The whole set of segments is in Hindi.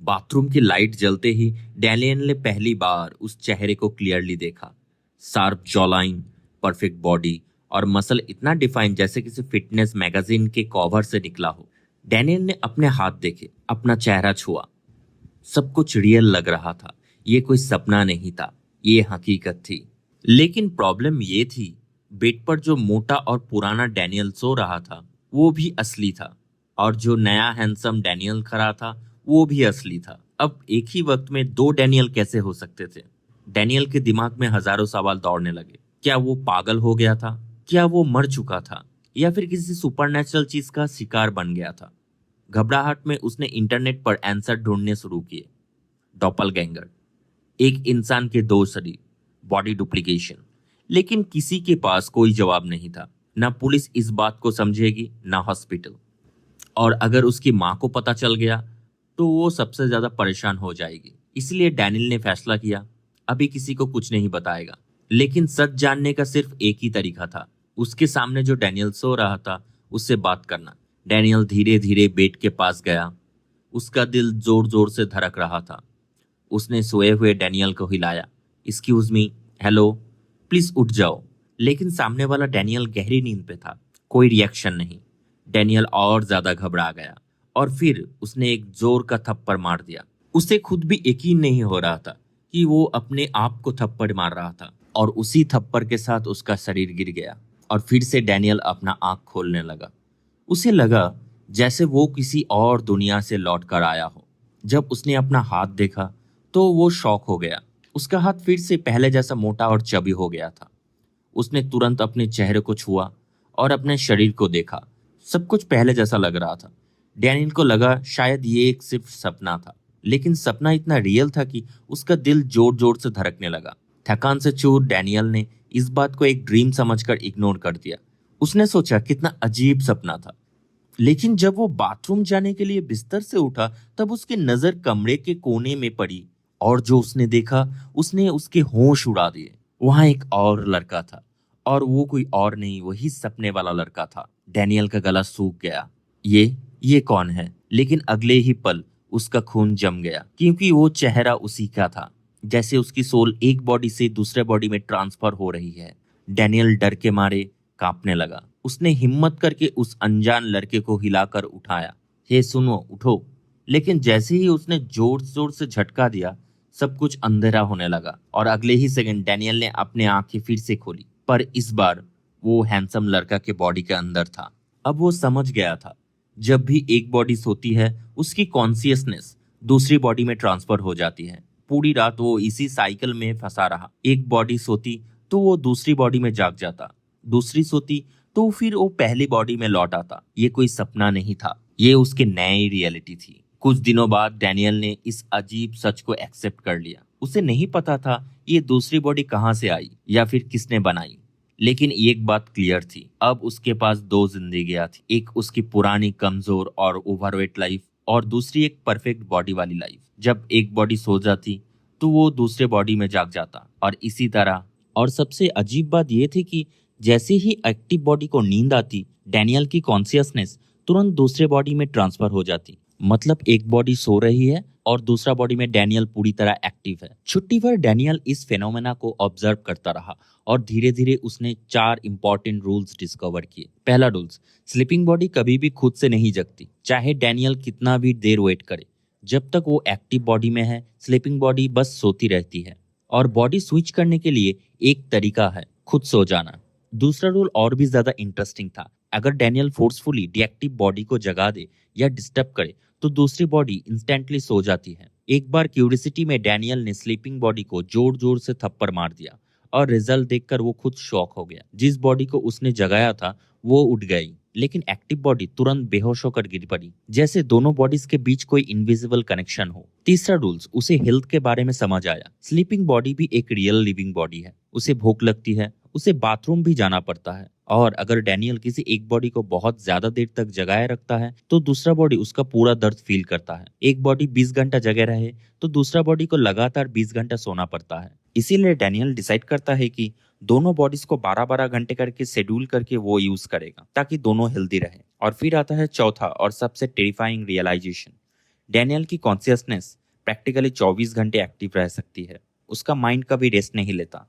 बाथरूम की लाइट जलते ही डैनियल ने पहली बार उस चेहरे को क्लियरली देखा। शार्प जॉलाइन, परफेक्ट बॉडी और मसल इतना डिफाइन जैसे किसी फिटनेस मैगजीन के कवर से निकला हो। डैनियल ने अपने हाथ देखे, अपना चेहरा छुआ। सब कुछ रियल लग रहा था। ये कोई सपना नहीं था, ये हकीकत थी। लेकिन प्रॉब्लम ये थी, बेड पर जो मोटा और पुराना डैनियल सो रहा था वो भी असली था, और जो नया हैंडसम डैनियल खड़ा था वो भी असली था। अब एक ही वक्त में दो डैनियल कैसे हो सकते थे? डैनियल के दिमाग में हजारों सवाल दौड़ने लगे। क्या वो पागल हो गया था? क्या वो मर चुका था? या फिर किसी सुपरनेचुरल चीज का शिकार बन गया था? घबराहट में उसने इंटरनेट पर आंसर ढूंढने शुरू किए। डॉपलगैंगर, एक इंसान के दो शरीर, बॉडी डुप्लीकेशन। लेकिन किसी के पास कोई जवाब नहीं था। ना पुलिस इस बात को समझेगी, ना हॉस्पिटल। और अगर उसकी माँ को पता चल गया तो वो सबसे ज्यादा परेशान हो जाएगी। इसलिए डैनियल ने फैसला किया, अभी किसी को कुछ नहीं बताएगा। लेकिन सच जानने का सिर्फ एक ही तरीका था, उसके सामने जो डैनियल सो रहा था उससे बात करना। डैनियल धीरे धीरे बेड के पास गया। उसका दिल जोर जोर से धड़क रहा था। उसने सोए हुए डैनियल को हिलाया। एक्सक्यूज मी, हेलो, प्लीज उठ जाओ। लेकिन सामने वाला डैनियल गहरी नींद पे था। कोई रिएक्शन नहीं। डैनियल और ज्यादा घबरा गया और फिर उसने एक जोर का थप्पड़ मार दिया। उसे खुद भी यकीन नहीं हो रहा था कि वो अपने आप को थप्पड़ मार रहा था, और उसी थप्पड़ के साथ उसका शरीर गिर गया। और फिर से डैनियल अपना आंख खोलने लगा। उसे लगा जैसे वो किसी और दुनिया से लौट कर आया हो। जब उसने अपना हाथ देखा तो वो शॉक हो गया। उसका हाथ फिर से पहले जैसा मोटा और चबी हो गया था। उसने तुरंत अपने चेहरे को छुआ और अपने शरीर को देखा। सब कुछ पहले जैसा लग रहा था। डैनियल को लगा शायद ये एक सिर्फ सपना था, लेकिन सपना इतना रियल था कि उसका दिल जोर जोर से धड़कने लगा। थकान से चूर डैनियल ने इस बात को एक ड्रीम समझकर इग्नोर कर दिया। उसने सोचा कितना अजीब सपना था। लेकिन जब वो बाथरूम जाने के लिए बिस्तर से उठा तब उसकी नजर कमरे के कोने में पड़ी, और जो उसने देखा उसने उसके होश उड़ा दिए। वहां एक और लड़का था, और वो कोई और नहीं, वही सपने वाला लड़का था। डैनियल का गला सूख गया। ये कौन है? लेकिन अगले ही पल उसका खून जम गया, क्योंकि वो चेहरा उसी का था। जैसे उसकी सोल एक बॉडी से दूसरे बॉडी में ट्रांसफर हो रही है। डैनियल डर के मारे कांपने लगा। उसने हिम्मत करके उस अनजान लड़के को हिलाकर उठाया। हे सुनो, उठो। लेकिन जैसे ही उसने जोर जोर से झटका दिया, सब कुछ अंधेरा होने लगा, और अगले ही सेकंड डैनियल ने अपने आंखें फिर से खोली। पर इस बार वो हैंडसम लड़का के बॉडी के अंदर था। अब वो समझ गया था, जब भी एक बॉडी सोती है उसकी कॉन्सियसनेस दूसरी बॉडी में ट्रांसफर हो जाती है। पूरी रात वो इसी साइकिल में फंसा रहा। एक बॉडी सोती तो वो दूसरी बॉडी में जाग जाता, दूसरी सोती तो फिर वो पहली बॉडी में लौट आता। ये कोई सपना नहीं था, ये उसके नई रियलिटी थी। कुछ दिनों बाद डैनियल ने इस अजीब सच को एक्सेप्ट कर लिया। उसे नहीं पता था ये दूसरी बॉडी कहाँ से आई या फिर किसने बनाई। लेकिन एक बात क्लियर थी, अब उसके पास दो जिंदगियां थी। एक उसकी पुरानी कमजोर और ओवरवेट लाइफ, और दूसरी एक परफेक्ट बॉडी वाली लाइफ। जब एक बॉडी सो जाती तो वो दूसरे बॉडी में जाग जाता, और इसी तरह। और सबसे अजीब बात यह थी कि जैसे ही एक्टिव बॉडी को नींद आती, डैनियल की कॉन्सियसनेस तुरंत दूसरे बॉडी में ट्रांसफर हो जाती। मतलब एक बॉडी सो रही है और दूसरा बॉडी में डैनियल पूरी तरह एक्टिव है। छुट्टी पर डैनियल इस फेनोमेना को ऑब्जर्व करता रहा, और धीरे धीरे उसने 4 इंपॉर्टेंट रूल्स डिस्कवर किए। पहला रूल्स, स्लीपिंग बॉडी कभी भी खुद से नहीं जगती, चाहे डैनियल कितना भी देर वेट करे। जब तक वो एक्टिव बॉडी में है, स्लीपिंग बॉडी बस सोती रहती है। और बॉडी स्विच करने के लिए एक तरीका है, खुद सो जाना। दूसरा रूल और भी ज्यादा इंटरेस्टिंग था। अगर डैनियल फोर्सफुली डिएक्टिव बॉडी को जगा दे या डिस्टर्ब करे तो दूसरी बॉडी इंस्टेंटली सो जाती है। एक बार क्यूरियोसिटी में डैनियल ने स्लीपिंग बॉडी को जोर जोर से थप्पड़ मार दिया, और रिजल्ट देखकर वो खुद शॉक हो गया। जिस बॉडी को उसने जगाया था वो उठ गई, लेकिन एक्टिव बॉडी तुरंत बेहोश होकर गिर पड़ी, जैसे दोनों बॉडीज के बीच कोई इनविजिबल कनेक्शन हो। तीसरा रूल्स, उसे हेल्थ के बारे में समझ आया। स्लीपिंग बॉडी भी एक रियल लिविंग बॉडी है। उसे भूख लगती है, उसे बाथरूम भी जाना पड़ता है। और अगर डैनियल किसी एक बॉडी को बहुत ज्यादा देर तक जगाए रखता है तो दूसरा बॉडी उसका पूरा दर्द फील करता है। एक बॉडी 20 घंटा जगे रहे तो दूसरा बॉडी को लगातार 20 घंटा सोना पड़ता है। इसीलिए डैनियल डिसाइड करता है कि दोनों बॉडीज को 12-12 घंटे करके शेड्यूल करके वो यूज करेगा, ताकि दोनों हेल्दी रहे। और फिर आता है चौथा और सबसे टेरिफाइंग रियलाइजेशन। डैनियल की कॉन्शियसनेस प्रैक्टिकली 24 घंटे एक्टिव रह सकती है, उसका माइंड कभी रेस्ट नहीं लेता।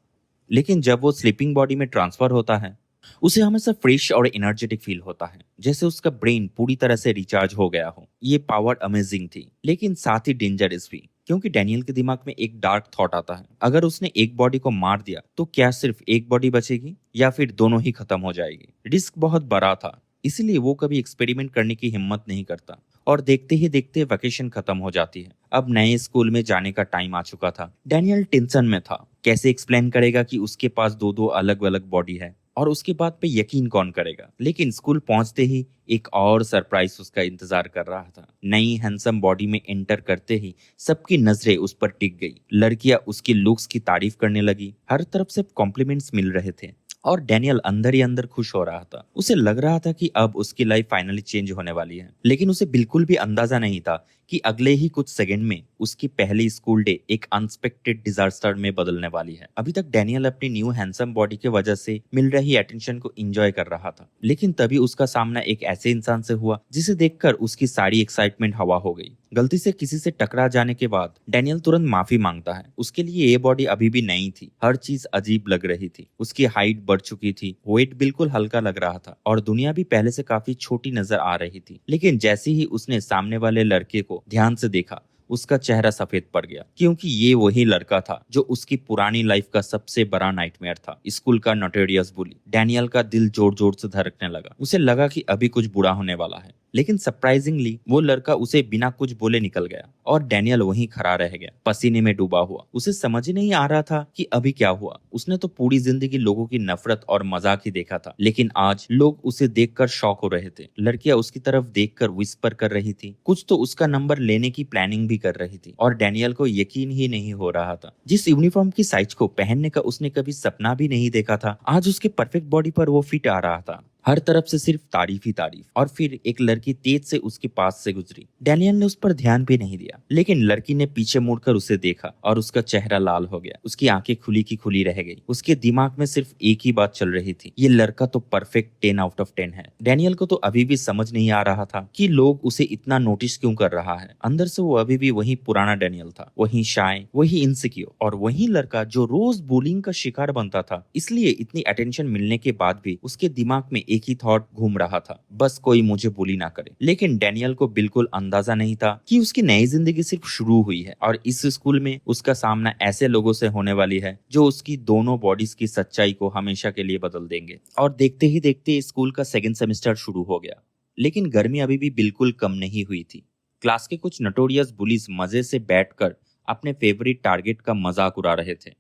लेकिन जब वो स्लीपिंग बॉडी में ट्रांसफर होता है, उसे हमेशा फ्रेश और एनर्जेटिक फील होता है, जैसे उसका ब्रेन पूरी तरह से रिचार्ज हो गया हो। ये पावर अमेजिंग थी, लेकिन साथ ही डेंजरस भी, क्योंकि डैनियल के दिमाग में एक डार्क थॉट आता है, अगर उसने एक बॉडी को मार दिया तो क्या सिर्फ एक बॉडी बचेगी या फिर दोनों ही खत्म हो जाएगी। रिस्क बहुत बड़ा था, इसलिए वो कभी एक्सपेरिमेंट करने की हिम्मत नहीं करता। और देखते ही देखते वैकेशन खत्म हो जाती है। अब नए स्कूल में जाने का टाइम आ चुका था। डैनियल टेंशन में था, कैसे एक्सप्लेन करेगा कि उसके पास दो दो अलग अलग बॉडी है, और उसके बात पे यकीन कौन करेगा। लेकिन स्कूल पहुंचते ही एक और सरप्राइज उसका इंतजार कर रहा था। नई हैंडसम बॉडी में एंटर करते ही सबकी नजरें उस पर टिक गई। लड़कियां उसकी लुक्स की तारीफ करने लगी, हर तरफ से कॉम्प्लीमेंट्स मिल रहे थे, और डैनियल अंदर ही अंदर खुश हो रहा था। उसे लग रहा था कि अब उसकी लाइफ फाइनली चेंज होने वाली है। लेकिन उसे बिल्कुल भी अंदाजा नहीं था कि अगले ही कुछ सेकंड में उसकी पहली स्कूल डे एक अनएक्सपेक्टेड डिजास्टर में बदलने वाली है। अभी तक डैनियल अपनी न्यू हैंडसम बॉडी की वजह से मिल रही अटेंशन को एंजॉय कर रहा था, लेकिन तभी उसका सामना एक ऐसे इंसान से हुआ जिसे देखकर उसकी सारी एक्साइटमेंट हवा हो गई। गलती से किसी से टकरा जाने के बाद डैनियल तुरंत माफी मांगता है। उसके लिए ये बॉडी अभी भी नई थी, हर चीज अजीब लग रही थी। उसकी हाइट बढ़ चुकी थी, वेट बिल्कुल हल्का लग रहा था, और दुनिया भी पहले से काफी छोटी नजर आ रही थी। लेकिन जैसे ही उसने सामने वाले लड़के को ध्यान से देखा, उसका चेहरा सफेद पड़ गया, क्योंकि ये वही लड़का था जो उसकी पुरानी लाइफ का सबसे बड़ा नाइटमेयर था, स्कूल का नोटोरियस बुली। डैनियल का दिल जोर जोर से धड़कने लगा। उसे लगा कि अभी कुछ बुरा होने वाला है, लेकिन सरप्राइजिंगली वो लड़का उसे बिना कुछ बोले निकल गया, और डैनियल वहीं खड़ा रह गया, पसीने में डूबा हुआ। उसे समझ ही नहीं आ रहा था कि अभी क्या हुआ। उसने तो पूरी जिंदगी लोगों की नफरत और मजाक ही देखा था, लेकिन आज लोग उसे देखकर शॉक हो रहे थे। लड़कियां उसकी तरफ देखकर विस्पर कर रही थी, कुछ तो उसका नंबर लेने की प्लानिंग भी कर रही थी, और डैनियल को यकीन ही नहीं हो रहा था। जिस यूनिफॉर्म की साइज को पहनने का उसने कभी सपना भी नहीं देखा था, आज उसके परफेक्ट बॉडी पर वो फिट आ रहा था। हर तरफ से सिर्फ तारीफ ही तारीफ। और फिर एक लड़की तेज से उसके पास से गुजरी। डैनियल ने उस पर ध्यान भी नहीं दिया, लेकिन लड़की ने पीछे मुड़कर उसे देखा, और उसका चेहरा लाल हो गया। उसकी आंखें खुली की खुली रह गई। उसके दिमाग में सिर्फ एक ही बात चल रही थी, ये लड़का तो परफेक्ट 10 आउट ऑफ 10 है। डैनियल को तो अभी भी समझ नहीं आ रहा था कि लोग उसे इतना नोटिस क्यों कर रहा है। अंदर से वो अभी भी वही पुराना डैनियल था, वही शाय, वही इनसिक्योर, और वही लड़का जो रोज बुलिंग का शिकार बनता था। इसलिए इतनी अटेंशन मिलने के बाद भी उसके दिमाग में एक ही थॉट घूम रहा था, बस कोई मुझे बुली ना करे। लेकिन डैनियल को बिल्कुल अंदाजा नहीं था कि उसकी नई जिंदगी सिर्फ शुरू हुई है, और इस स्कूल में उसका सामना ऐसे लोगों से होने वाली है जो उसकी दोनों बॉडीज की सच्चाई को हमेशा के लिए बदल देंगे। और देखते ही देखते स्कूल का सेकंड सेमेस्टर शुरू हो गया, लेकिन गर्मी अभी भी बिल्कुल कम नहीं हुई थी। क्लास के कुछ नोटोरियस बुलीज मजे से बैठकर अपने फेवरेट टारगेट का मजाक उड़ा रहे थे।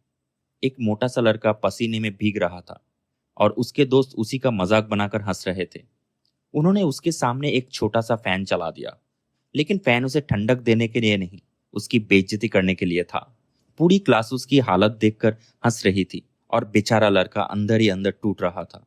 एक मोटा सा लड़का पसीने में भीग रहा था, और उसके दोस्त उसी का मजाक बनाकर हंस रहे थे। उन्होंने उसके सामने एक छोटा सा फैन चला दिया, लेकिन फैन उसे ठंडक देने के लिए नहीं, उसकी बेइज्जती करने के लिए था। पूरी क्लास उसकी हालत देखकर हंस रही थी, और बेचारा लड़का अंदर ही अंदर टूट रहा था।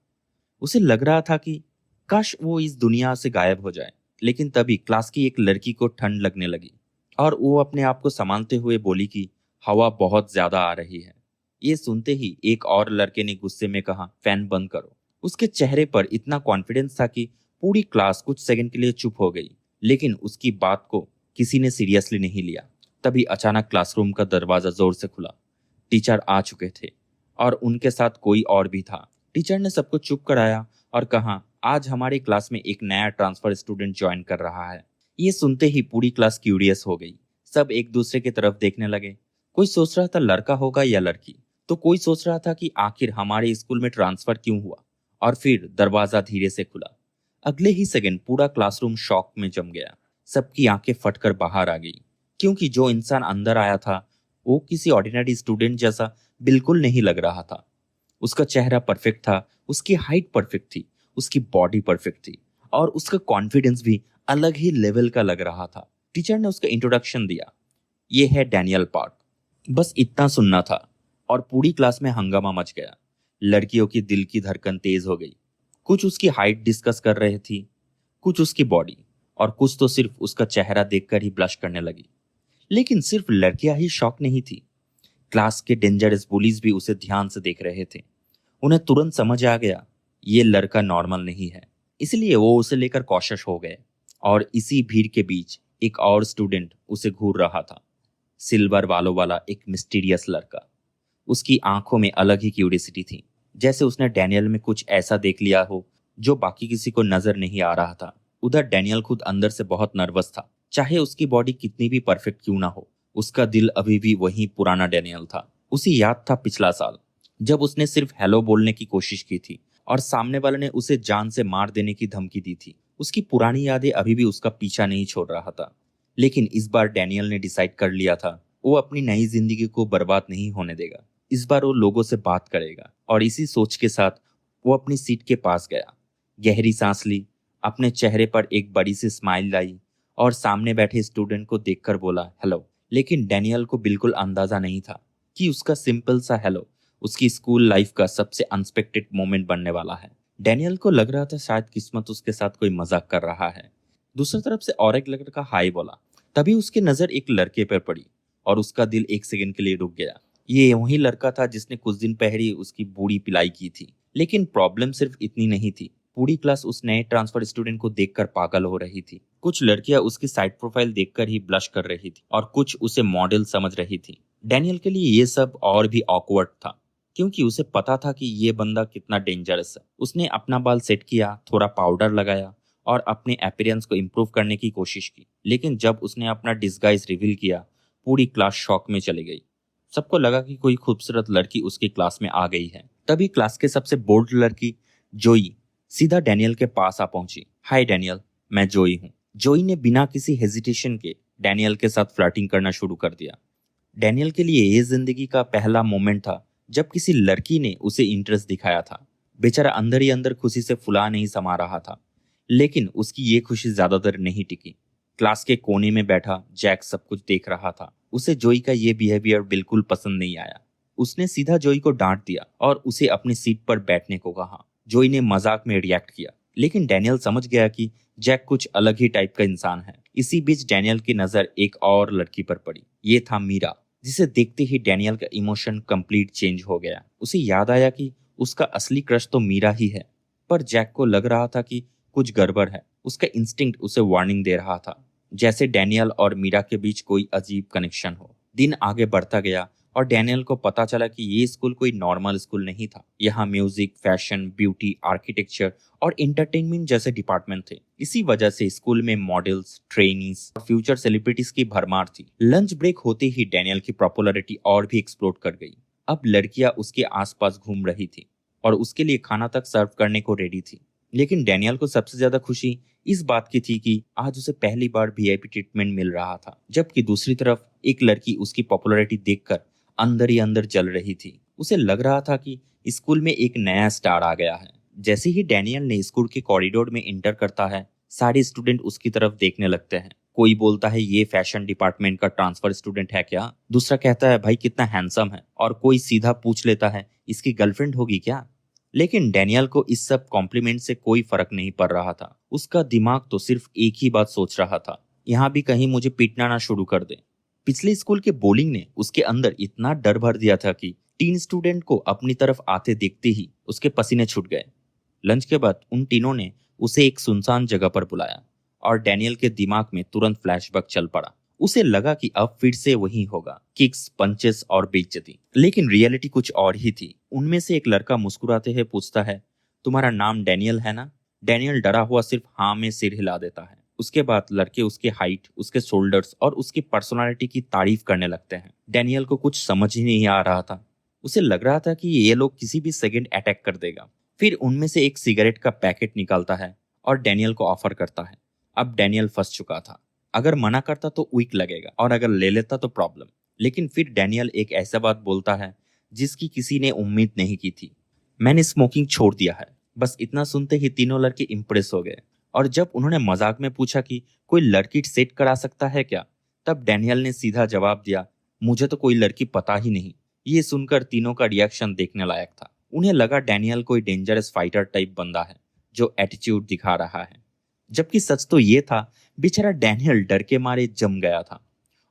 उसे लग रहा था कि काश वो इस दुनिया से गायब हो जाए। लेकिन तभी क्लास की एक लड़की को ठंड लगने लगी, और वो अपने आप को संभालते हुए बोली कि हवा बहुत ज्यादा आ रही है। ये सुनते ही एक और लड़के ने गुस्से में कहा, फैन बंद करो। उसके चेहरे पर इतना कॉन्फिडेंस था कि पूरी क्लास कुछ सेकंड के लिए चुप हो गई, लेकिन उसकी बात को किसी ने सीरियसली नहीं लिया। तभी अचानक क्लासरूम का दरवाजा जोर से खुला। टीचर आ चुके थे, और उनके साथ कोई और भी था। टीचर ने सबको चुप कराया और कहा, आज हमारी क्लास में एक नया ट्रांसफर स्टूडेंट ज्वाइन कर रहा है। ये सुनते ही पूरी क्लास क्यूरियस हो गई। सब एक दूसरे की तरफ देखने लगे। कोई सोच रहा था लड़का होगा या लड़की, तो कोई सोच रहा था कि आखिर हमारे स्कूल में ट्रांसफर क्यों हुआ। और फिर दरवाजा धीरे से खुला। अगले ही सेकंड पूरा क्लासरूम शॉक में जम गया। सबकी आंखें फटकर बाहर आ गई, क्योंकि जो इंसान अंदर आया था वो किसी ऑर्डिनरी स्टूडेंट जैसा बिल्कुल नहीं लग रहा था। उसका चेहरा परफेक्ट था, उसकी हाइट परफेक्ट थी, उसकी बॉडी परफेक्ट थी, और उसका कॉन्फिडेंस भी अलग ही लेवल का लग रहा था। टीचर ने उसका इंट्रोडक्शन दिया, ये है डैनियल पार्क। बस इतना सुनना था, और पूरी क्लास में हंगामा मच गया। लड़कियों की दिल की धड़कन तेज हो गई। कुछ उसकी हाइट डिस्कस कर रहे थी, कुछ उसकी बॉडी, और कुछ तो सिर्फ उसका चेहरा देखकर ही ब्लश करने लगी। लेकिन सिर्फ लड़कियां ही शॉक नहीं थी, क्लास के डेंजरस बुलीज भी उसे ध्यान से देख रहे थे। उन्हें तुरंत समझ आ गया ये लड़का नॉर्मल नहीं है, इसलिए वो उसे लेकर कॉशियस हो गए। और इसी भीड़ के बीच एक और स्टूडेंट उसे घूर रहा था, सिल्वर बालों वाला एक मिस्टीरियस लड़का। उसकी आंखों में अलग ही क्यूरियोसिटी थी, जैसे उसने डैनियल में कुछ ऐसा देख लिया हो जो बाकी किसी को नजर नहीं आ रहा था। उधर डैनियल खुद अंदर से बहुत नर्वस था। चाहे उसकी बॉडी कितनी भी परफेक्ट क्यों ना हो, उसका दिल अभी भी वही पुराना डैनियल था। उसे याद था पिछला साल, जब उसने सिर्फ हेलो बोलने की कोशिश की थी और सामने वाले ने उसे जान से मार देने की धमकी दी थी। उसकी पुरानी यादें अभी भी उसका पीछा नहीं छोड़ रहा था। लेकिन इस बार डैनियल ने डिसाइड कर लिया था, वो अपनी नई जिंदगी को बर्बाद नहीं होने देगा। इस बार वो लोगों से बात करेगा। और इसी सोच के साथ वो अपनी सीट के पास गया, गहरी सांस ली, अपने चेहरे पर एक बड़ी सी स्माइल लाई और सामने बैठे स्टूडेंट को देखकर बोला हेलो। लेकिन डैनियल को बिल्कुल अंदाजा नहीं था कि उसका सिंपल सा हेलो उसकी स्कूल लाइफ का सबसे अनएक्सपेक्टेड मोमेंट बनने वाला है। डैनियल को लग रहा था शायद किस्मत उसके साथ कोई मजाक कर रहा है। दूसरी तरफ से और एक लड़का हाय बोला। तभी उसकी नजर एक लड़के पर पड़ी और उसका दिल एक सेकंड के लिए रुक गया। ये वही लड़का था जिसने कुछ दिन पहले उसकी बूढ़ी पिलाई की थी। लेकिन प्रॉब्लम सिर्फ इतनी नहीं थी। पूरी क्लास उस नए ट्रांसफर स्टूडेंट को देखकर पागल हो रही थी। कुछ लड़कियां उसकी साइड प्रोफाइल देखकर ही ब्लश कर रही थी और कुछ उसे मॉडल समझ रही थी। डैनियल के लिए ये सब और भी ऑकवर्ड था, क्योंकि उसे पता था कि ये बंदा कितना डेंजरस है। उसने अपना बाल सेट किया, थोड़ा पाउडर लगाया और अपने अपीयरेंस को इम्प्रूव करने की कोशिश की। लेकिन जब उसने अपना डिस्गाइज रिवील किया, पूरी क्लास शॉक में चली गई। सबको लगा कि कोई खूबसूरत लड़की उसकी क्लास में आ गई है। तभी क्लास के सबसे बोल्ड लड़की जोई सीधा डैनियल के पास आ पहुंची। हाय डैनियल, मैं जोई हूँ। जोई ने बिना किसी हेजिटेशन के डैनियल के साथ फ्लर्टिंग करना शुरू कर दिया। डैनियल के लिए ये जिंदगी का पहला मोमेंट था जब किसी लड़की ने उसे इंटरेस्ट दिखाया था। बेचारा अंदर ही अंदर खुशी से फुला नहीं समा रहा था। लेकिन उसकी ये खुशी ज्यादा देर नहीं टिकी। क्लास के कोने में बैठा जैक सब कुछ देख रहा था। उसे जोई का ये बिहेवियर बिल्कुल पसंद नहीं आया। उसने सीधा जोई को डांट दिया और उसे अपनी सीट पर बैठने को कहा। जोई ने मजाक में रिएक्ट किया, लेकिन डैनियल समझ गया कि जैक कुछ अलग ही टाइप का इंसान है। इसी बीच डैनियल की नजर एक और लड़की पर पड़ी। ये था मीरा, जिसे देखते ही डैनियल का इमोशन कंप्लीट चेंज हो गया। उसे याद आया कि उसका असली क्रश तो मीरा ही है। पर जैक को लग रहा था कि कुछ गड़बड़ है। उसका इंस्टिंक्ट उसे वार्निंग दे रहा था, जैसे डैनियल और मीरा के बीच कोई अजीब कनेक्शन हो। दिन आगे बढ़ता गया और डैनियल को पता चला कि ये स्कूल कोई नॉर्मल स्कूल नहीं था। यहाँ म्यूजिक, फैशन, ब्यूटी, आर्किटेक्चर और एंटरटेनमेंट जैसे डिपार्टमेंट थे। इसी वजह से स्कूल में मॉडल्स, ट्रेनीज और फ्यूचर सेलिब्रिटीज की भरमार थी। लंच ब्रेक होते ही डैनियल की पॉपुलैरिटी और भी एक्सप्लोड कर गई। अब लड़कियां उसके आसपास घूम रही थी और उसके लिए खाना तक सर्व करने को रेडी थी। लेकिन डैनियल को सबसे ज्यादा खुशी इस बात की थी कि आज उसे पहली बार वीआईपी ट्रीटमेंट मिल रहा था। जबकि दूसरी तरफ एक लड़की उसकी पॉपुलैरिटी देखकर अंदर ही अंदर जल रही थी। उसे लग रहा था कि स्कूल में एक नया स्टार आ गया है। जैसे ही डैनियल ने स्कूल के कॉरिडोर में एंटर करता है, सारे स्टूडेंट उसकी तरफ देखने लगते हैं। कोई बोलता है ये फैशन डिपार्टमेंट का ट्रांसफर स्टूडेंट है क्या? दूसरा कहता है भाई कितना हैंडसम है। और कोई सीधा पूछ लेता है इसकी गर्लफ्रेंड होगी क्या? लेकिन डैनियल को इस सब कॉम्प्लीमेंट से कोई फर्क नहीं पड़ रहा था। उसका दिमाग तो सिर्फ एक ही बात सोच रहा था, यहाँ भी कहीं मुझे पीटना ना शुरू कर दे। पिछले स्कूल के बोलिंग ने उसके अंदर इतना डर भर दिया था कि 3 स्टूडेंट को अपनी तरफ आते देखते ही उसके पसीने छूट गए। लंच के बाद उन तीनों ने उसे एक सुनसान जगह पर बुलाया और डैनियल के दिमाग में तुरंत फ्लैशबैक चल पड़ा। उसे लगा कि अब फिर से वही होगा, किक्स, पंचेस और बेइज्जती। लेकिन रियलिटी कुछ और ही थी। उनमें से एक लड़का मुस्कुराते हुए पूछता है, तुम्हारा नाम डैनियल है ना? डैनियल डरा हुआ सिर्फ हाँ में सिर हिला देता है। उसके बाद लड़के उसके हाइट, उसके शोल्डर्स और उसकी पर्सनालिटी की तारीफ करने लगते हैं। डैनियल को कुछ समझ ही नहीं आ रहा था। उसे लग रहा था कि ये लोग किसी भी सेकंड अटैक कर देगा। फिर उनमें से एक सिगरेट का पैकेट निकालता है और डैनियल को ऑफर करता है। अब डैनियल फंस चुका था। अगर मना करता तो वीक लगेगा और अगर ले लेता तो प्रॉब्लम। लेकिन फिर डैनियल एक ऐसा बात बोलता है जिसकी किसी ने उम्मीद नहीं की थी। मैंने स्मोकिंग छोड़ दिया है। बस इतना सुनते ही तीनों लड़के इंप्रेस हो गए। और जब उन्होंने मजाक में पूछा कि कोई लड़की सेट करा सकता है क्या, तब डैनियल ने सीधा जवाब दिया, मुझे तो कोई लड़की पता ही नहीं। ये सुनकर तीनों का रिएक्शन देखने लायक था। उन्हें लगा डैनियल कोई डेंजरस फाइटर टाइप बंदा है जो एटीट्यूड दिखा रहा है। जबकि सच तो ये था, बेचारा डैनियल डर के मारे जम गया था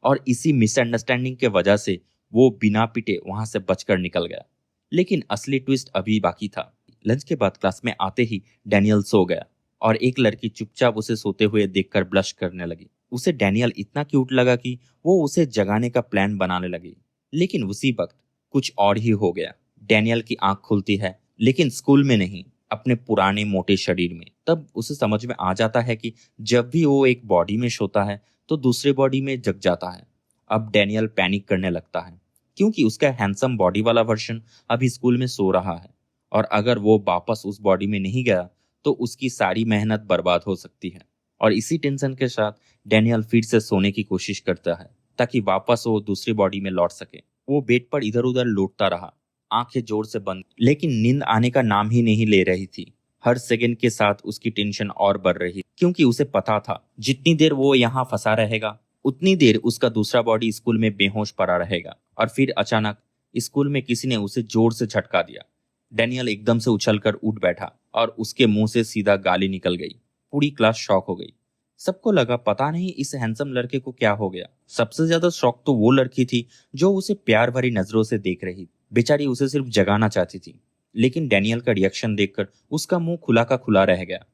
और इसी मिसअंडरस्टैंडिंग के वजह से वो बिना पिटे वहां से बचकर निकल गया। लेकिन असली ट्विस्ट अभी बाकी था। लंच के बाद क्लास में आते ही डैनियल सो गया और एक लड़की चुपचाप उसे सोते हुए देखकर ब्लश करने लगी। उसे डैनियल इतना क्यूट लगा कि वो उसे जगाने का प्लान बनाने लगी। लेकिन उसी वक्त कुछ और ही हो गया। डैनियल की आंख खुलती है, लेकिन स्कूल में नहीं, अपने पुराने मोटे शरीर में। तब उसे समझ में आ जाता है कि जब भी वो एक बॉडी में सोता है तो दूसरे बॉडी में जग जाता है। अब डैनियल पैनिक करने लगता है, क्योंकि उसका हैंडसम बॉडी वाला वर्जन अभी स्कूल में सो रहा है, और अगर वो वापस उस बॉडी में नहीं गया तो उसकी सारी मेहनत बर्बाद हो सकती है। और इसी टेंशन के साथ डैनियल फिर से सोने की कोशिश करता है, ताकि वापस वो दूसरी बॉडी में लौट सके। वो बेड पर इधर उधर लौटता रहा, आंखें जोर से बंद, लेकिन नींद आने का नाम ही नहीं ले रही थी। हर सेकंड के साथ उसकी टेंशन और बढ़ रही, क्योंकि उसे पता था जितनी देर वो यहाँ फंसा रहेगा उतनी देर उसका दूसरा बॉडी स्कूल में बेहोश पड़ा रहेगा। और फिर अचानक स्कूल में किसी ने उसे जोर से झटका दिया। डैनियल एकदम से उछलकर उठ बैठा और उसके मुंह से सीधा गाली निकल गई। पूरी क्लास शॉक हो गई। सबको लगा पता नहीं इस हैंडसम लड़के को क्या हो गया। सबसे ज्यादा शॉक तो वो लड़की थी जो उसे प्यार भरी नजरों से देख रही। बेचारी उसे सिर्फ जगाना चाहती थी, लेकिन डैनियल का रिएक्शन देखकर उसका मुंह खुला का खुला रह गया।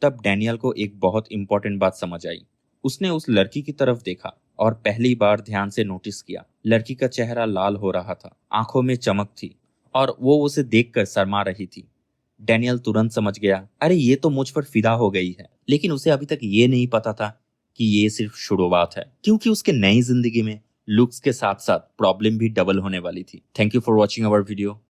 तब डैनियल को एक बहुत इंपॉर्टेंट बात समझ आई। उसने उस लड़की की तरफ देखा और पहली बार ध्यान से नोटिस किया। लड़की का चेहरा लाल हो रहा था, आंखों में चमक थी, और वो उसे देखकर शर्मा रही थी। डैनियल तुरंत समझ गया, अरे ये तो मुझ पर फिदा हो गई है। लेकिन उसे अभी तक ये नहीं पता था कि ये सिर्फ शुरुआत है, क्योंकि उसके नई जिंदगी में लुक्स के साथ साथ प्रॉब्लम भी डबल होने वाली थी। Thank you for watching our video.